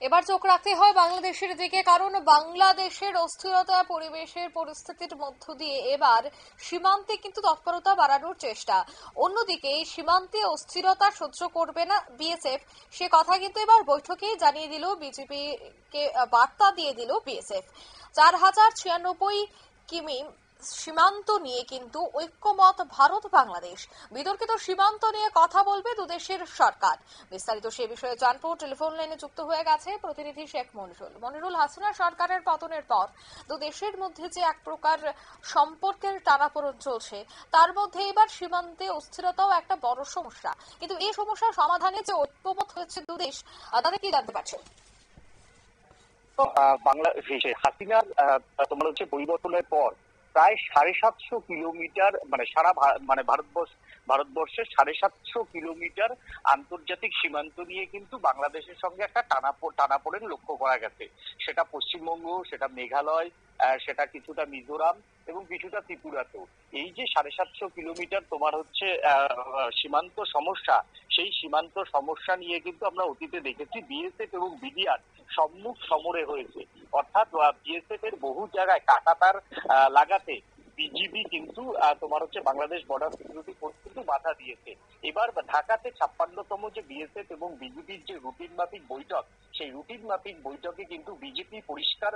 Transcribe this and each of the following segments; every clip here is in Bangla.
এবার চোখ রাখতে হয় বাংলাদেশের দিকে, কারণ বাংলাদেশের অস্থিরতা পরিবেশের পরিস্থিতির মধ্য দিয়ে এবার সীমান্তে কিন্তু তৎপরতা বাড়ানোর চেষ্টা। অন্যদিকে সীমান্তে অস্থিরতা সহ্য করবে না বিএসএফ, সে কথা কিন্তু এবার বৈঠকে জানিয়ে দিল বিজেপি কে, বার্তা দিয়ে দিল বিএসএফ। 4096 কিমি সীমান্ত নিয়ে কিন্তু ঐক্যমত ভারত বাংলাদেশ। বিতর্কিত সীমান্ত নিয়ে কথা বলবে দুদেশের সরকার। বিস্তারিত সে বিষয়ে জানবো। টেলিফোন লাইনে যুক্ত হয়ে গেছে প্রতিনিধি শেখ মনিরুল। মনিরুল, হাসিনা সরকারের পতনের পর দুদেশের মধ্যে যে এক প্রকার সম্পর্কের টানাপোড়েন চলছে, তার মধ্যে এবার সীমান্তে অস্থিরতাও একটা বড় সমস্যা। কিন্তু এই সমস্যার সমাধানে যে ঐক্যমত হয়েছে দুদেশ, তাতে কি জানতে পারছেন? বাংলাদেশে হাসিনার তোমার হচ্ছে পরিবর্তনের পর প্রায় 750 কিলোমিটার ভারতবর্ষের 750 কিলোমিটার আন্তর্জাতিক সীমান্ত নিয়ে কিন্তু বাংলাদেশের সঙ্গে একটা টানাপোড়েন লক্ষ্য করা গেছে। সেটা পশ্চিমবঙ্গ, সেটা মেঘালয়, সেটা কিছুটা মিজোরাম এবং কিছুটা ত্রিপুরাতেও। এই যে 750 কিলোমিটার তোমার হচ্ছে সীমান্ত সমস্যা, সেই সীমান্ত সমস্যা নিয়ে কিন্তু আমরা অতীতে দেখেছি বিএসএফ এবং বিডিআর সম্মুখ সমরে হয়েছে। অর্থাৎ বিএসএফ এর বহু জায়গায় কাঁটাতার লাগাতে বিজিবি কিন্তু তোমার হচ্ছে বাংলাদেশ বর্ডার সিকিউরিটি ফোর্স কিন্তু বাধা দিয়েছে। এবার ঢাকাতে 56তম যে বিএসএফ এবং বিজিবির যে রুটিন মাফিক বৈঠক, সেই রুটিন মাফিক বৈঠকে কিন্তু বিজেপি পরিষ্কার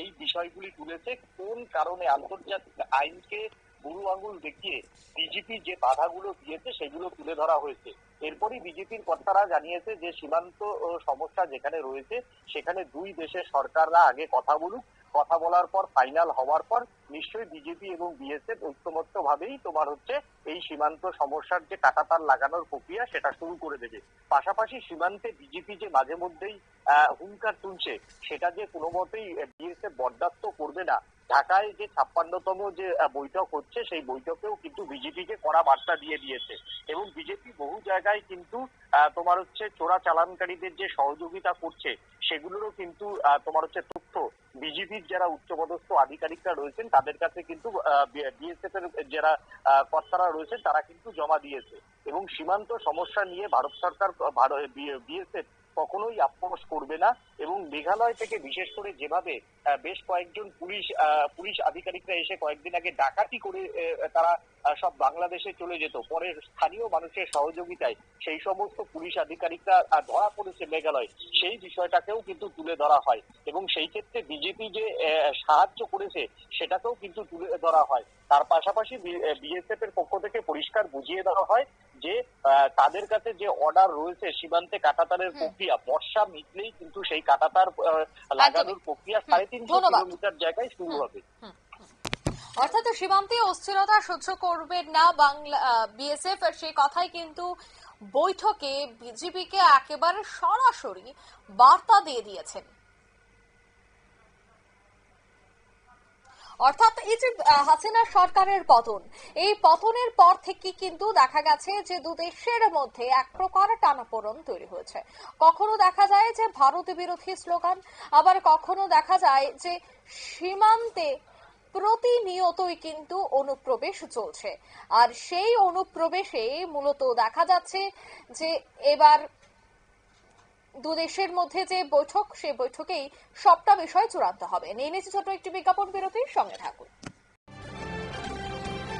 এই বিষয়গুলি তুলেছে। কোন কারণে আন্তর্জাতিক আইনকে বুড়ো আঙুল দেখিয়ে বিজেপি যে বাধাগুলো দিয়েছে সেগুলো তুলে ধরা হয়েছে। এরপরই বিজেপির কর্তারা জানিয়েছে যে সীমান্ত সমস্যা যেখানে রয়েছে সেখানে দুই দেশের সরকাররা আগে কথা বলুক, কথা বলার পর ফাইনাল হওয়ার পর নিশ্চয়ই বিজেপি এবং বিএসএফ ঐক্যমত্য ভাবেই তোমার হচ্ছে এই সীমান্ত সমস্যার যে কাঁটাতার লাগানোর প্রক্রিয়া সেটা শুরু করে দেবে। পাশাপাশি সীমান্তে বিজেপি যে মাঝে মধ্যেই হুঙ্কার তুলছে, সেটা যে কোনো মতেই বিএসএফ বরদাস্ত করবে না। ঢাকায় যে 56তম যে বৈঠক হচ্ছে সেই বৈঠকেও কিন্তু বিজেপিকে কড়া বার্তা দিয়ে দিয়েছে এবং বিজেপি বহু জায়গায় কিন্তু তোমার হচ্ছে চোরা চালানকারীদের যে সহযোগিতা করছে সেগুলোরও কিন্তু তোমার হচ্ছে তথ্য বিজেপির যারা উচ্চপদস্থ আধিকারিকরা রয়েছেন তাদের কাছে কিন্তু বিএসএফ এর যারা কর্তারা রয়েছেন তারা কিন্তু জমা দিয়েছে। এবং সীমান্ত সমস্যা নিয়ে ভারত সরকার বিএসএফ কখনোই আপোষ করবে না। এবং মেঘালয় থেকে বিশেষ করে যেভাবে বেশ কয়েকজন পুলিশ আধিকারিকরা এসে কয়েকদিন আগে ডাকাতি করে তারা সব বাংলাদেশে চলে যেত, পরে স্থানীয় মানুষের সহযোগিতায় সেই সমস্ত পুলিশ আধিকারিকরা ধরা পড়েছে মেঘালয়, সেই বিষয়টাকেও কিন্তু তুলে ধরা হয় এবং সেই ক্ষেত্রে বিজেপি যে সাহায্য করেছে সেটাকেও কিন্তু তুলে ধরা হয়। তার পাশাপাশি বিএসএফ এর পক্ষ থেকে পরিষ্কার বুঝিয়ে দেওয়া হয় যে তাদের কাছে যে অর্ডার রয়েছে সীমান্তে কাঁটাতারের প্রক্রিয়া, বর্ষা মিটলেই কিন্তু সেই কাঁটাতার লাগানোর প্রক্রিয়া 350 কিলোমিটার জায়গায় শুরু হবে। অর্থাৎ সীমান্তে অস্থিরতা সহ্য করবে না বাংলা বিএসএফ, সেই কথাই কিন্তু বৈঠকে বিজেপিকে একেবারে সরাসরি বার্তা দিয়ে দিয়েছেন। অর্থাৎ এই যে হাসিনা সরকারের পতন, এই পতনের পর থেকে কিন্তু দেখা গেছে যে দুদেশের মধ্যে এক প্রকার টানাপোড়েন তৈরি হয়েছে। কখনো দেখা যায় যে ভারত বিরোধী স্লোগান, আবার কখনো দেখা যায় যে সীমান্তে প্রতিনিয়তই কিন্তু অনুপ্রবেশ চলছে। আর সেই অনুপ্রবেশে মূলত দেখা যাচ্ছে যে এবার দুদেশের মধ্যে যে বৈঠক, সেই বৈঠকেই সবটা বিষয় চূড়ান্ত হবে। নিয়ে নিচ্ছে ছোট একটি বিজ্ঞাপন বিরতির সঙ্গে থাকুন।